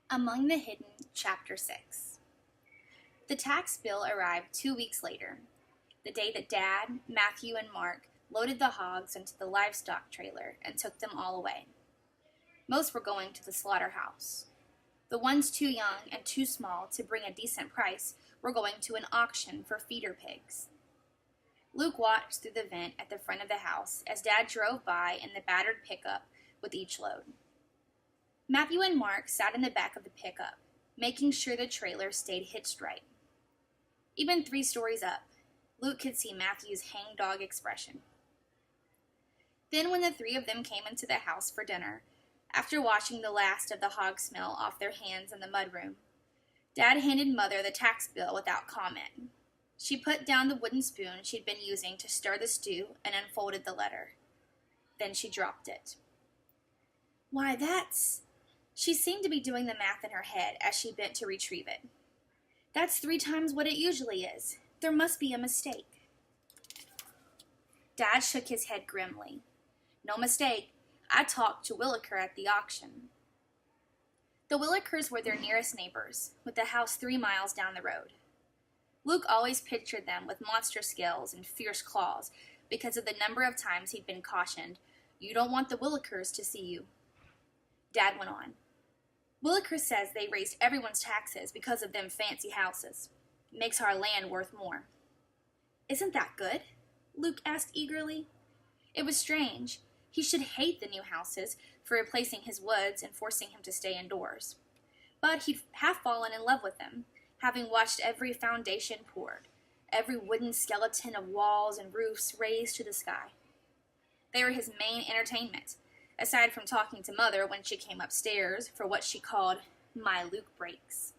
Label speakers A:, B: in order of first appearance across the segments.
A: Among the Hidden, Chapter 6. The tax bill arrived 2 weeks later, the day that Dad, Matthew, and Mark loaded the hogs into the livestock trailer and took them all away. Most were going to the slaughterhouse. The ones too young and too small to bring a decent price were going to an auction for feeder pigs. Luke watched through the vent at the front of the house as Dad drove by in the battered pickup with each load. Matthew and Mark sat in the back of the pickup, making sure the trailer stayed hitched right. Even 3 stories up, Luke could see Matthew's hangdog expression. Then when the 3 of them came into the house for dinner, after washing the last of the hog smell off their hands in the mudroom, Dad handed Mother the tax bill without comment. She put down the wooden spoon she'd been using to stir the stew and unfolded the letter. Then she dropped it. Why, that's... She seemed to be doing the math in her head as she bent to retrieve it. That's 3 times what it usually is. There must be a mistake. Dad shook his head grimly. No mistake. I talked to Williker at the auction. The Willikers were their nearest neighbors, with the house 3 miles down the road. Luke always pictured them with monster scales and fierce claws because of the number of times he'd been cautioned, "You don't want the Willikers to see you." Dad went on. Williker says they raised everyone's taxes because of them fancy houses. Makes our land worth more. Isn't that good? Luke asked eagerly. It was strange. He should hate the new houses for replacing his woods and forcing him to stay indoors. But he'd half fallen in love with them, having watched every foundation poured, every wooden skeleton of walls and roofs raised to the sky. They were his main entertainment, aside from talking to Mother when she came upstairs for what she called my Luke breaks.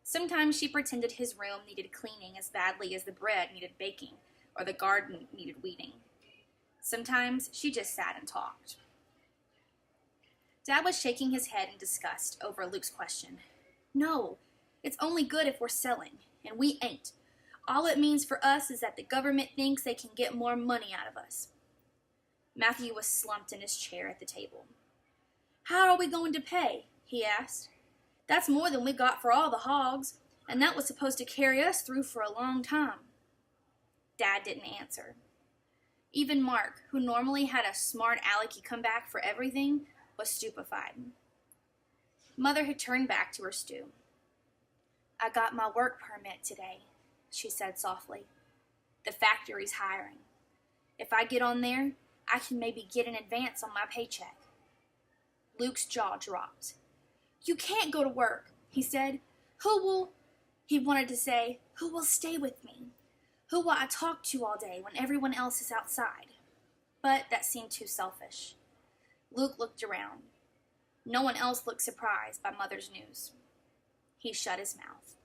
A: Sometimes she pretended his room needed cleaning as badly as the bread needed baking or the garden needed weeding. Sometimes she just sat and talked. Dad was shaking his head in disgust over Luke's question. No, it's only good if we're selling, and we ain't. All it means for us is that the government thinks they can get more money out of us. Matthew was slumped in his chair at the table. How are we going to pay? He asked. That's more than we got for all the hogs, and that was supposed to carry us through for a long time. Dad didn't answer. Even Mark, who normally had a smart alecky comeback for everything, was stupefied. Mother had turned back to her stew. I got my work permit today, she said softly. The factory's hiring. If I get on there, I can maybe get an advance on my paycheck. Luke's jaw dropped. You can't go to work, he said. He wanted to say, who will stay with me? Who will I talk to all day when everyone else is outside? But that seemed too selfish. Luke looked around. No one else looked surprised by Mother's news. He shut his mouth.